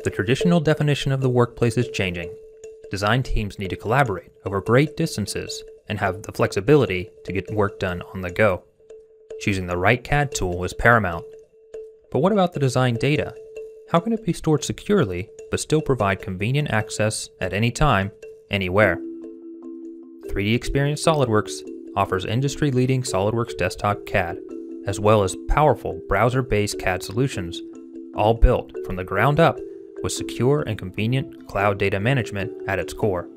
The traditional definition of the workplace is changing. Design teams need to collaborate over great distances and have the flexibility to get work done on the go. Choosing the right CAD tool is paramount. But what about the design data? How can it be stored securely but still provide convenient access at any time, anywhere? 3DEXPERIENCE SOLIDWORKS offers industry-leading SOLIDWORKS desktop CAD, as well as powerful browser-based CAD solutions, all built from the ground up with secure and convenient cloud data management at its core.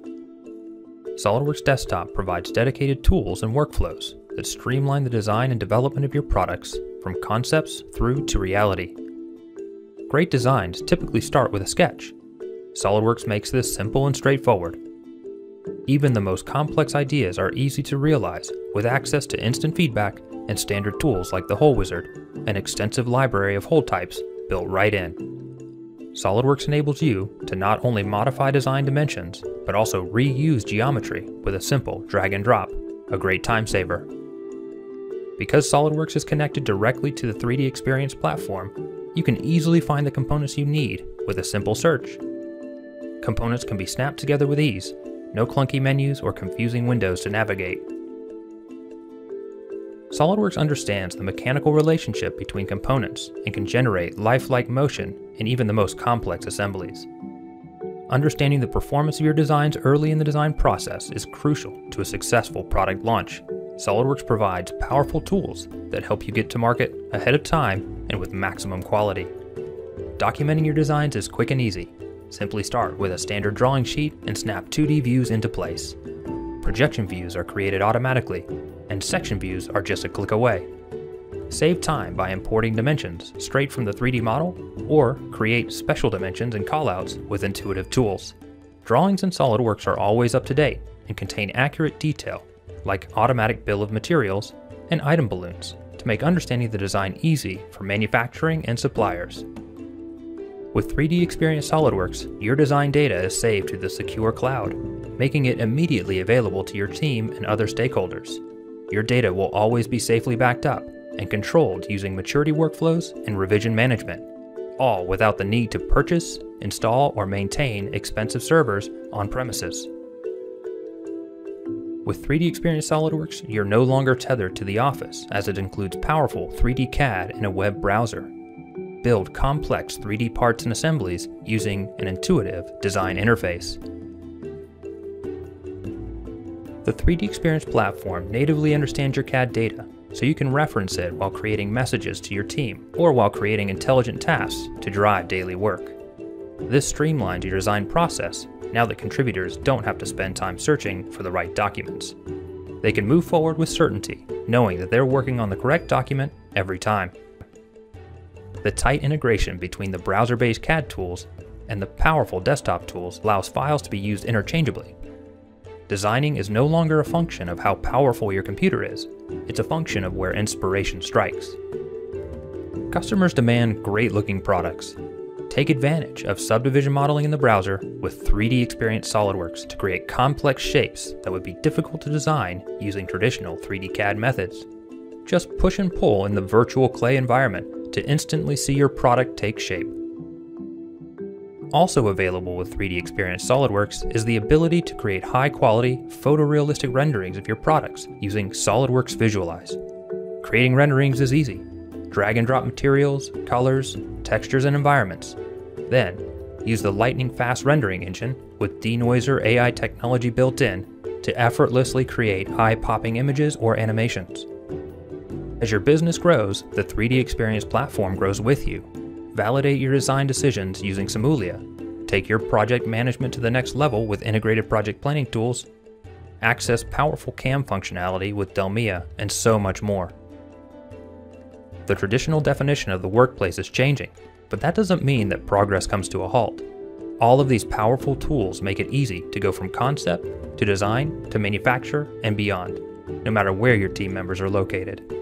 SOLIDWORKS Desktop provides dedicated tools and workflows that streamline the design and development of your products from concepts through to reality. Great designs typically start with a sketch. SOLIDWORKS makes this simple and straightforward. Even the most complex ideas are easy to realize with access to instant feedback and standard tools like the Hole Wizard, an extensive library of hole types built right in. SOLIDWORKS enables you to not only modify design dimensions, but also reuse geometry with a simple drag and drop, a great time saver. Because SOLIDWORKS is connected directly to the 3DEXPERIENCE platform, you can easily find the components you need with a simple search. Components can be snapped together with ease, no clunky menus or confusing windows to navigate. SOLIDWORKS understands the mechanical relationship between components and can generate lifelike motion in even the most complex assemblies. Understanding the performance of your designs early in the design process is crucial to a successful product launch. SOLIDWORKS provides powerful tools that help you get to market ahead of time and with maximum quality. Documenting your designs is quick and easy. Simply start with a standard drawing sheet and snap 2D views into place. Projection views are created automatically, and section views are just a click away. Save time by importing dimensions straight from the 3D model, or create special dimensions and callouts with intuitive tools. Drawings in SOLIDWORKS are always up to date and contain accurate detail, like automatic bill of materials and item balloons, to make understanding the design easy for manufacturing and suppliers. With 3DEXPERIENCE SOLIDWORKS, your design data is saved to the secure cloud, making it immediately available to your team and other stakeholders. Your data will always be safely backed up and controlled using maturity workflows and revision management, all without the need to purchase, install, or maintain expensive servers on premises. With 3DEXPERIENCE SOLIDWORKS, you're no longer tethered to the office, as it includes powerful 3D CAD in a web browser. Build complex 3D parts and assemblies using an intuitive design interface. The 3DEXPERIENCE platform natively understands your CAD data, so you can reference it while creating messages to your team or while creating intelligent tasks to drive daily work. This streamlines your design process now that contributors don't have to spend time searching for the right documents. They can move forward with certainty, knowing that they're working on the correct document every time. The tight integration between the browser-based CAD tools and the powerful desktop tools allows files to be used interchangeably. Designing is no longer a function of how powerful your computer is, it's a function of where inspiration strikes. Customers demand great-looking products. Take advantage of subdivision modeling in the browser with 3DEXPERIENCE SOLIDWORKS to create complex shapes that would be difficult to design using traditional 3D CAD methods. Just push and pull in the virtual clay environment to instantly see your product take shape. Also available with 3DEXPERIENCE SOLIDWORKS is the ability to create high-quality, photorealistic renderings of your products using SOLIDWORKS Visualize. Creating renderings is easy. Drag and drop materials, colors, textures, and environments. Then, use the lightning-fast rendering engine with denoiser AI technology built in to effortlessly create eye-popping images or animations. As your business grows, the 3DEXPERIENCE platform grows with you. Validate your design decisions using Simulia. Take your project management to the next level with integrated project planning tools. Access powerful CAM functionality with Delmia, and so much more. The traditional definition of the workplace is changing, but that doesn't mean that progress comes to a halt. All of these powerful tools make it easy to go from concept to design to manufacture and beyond, no matter where your team members are located.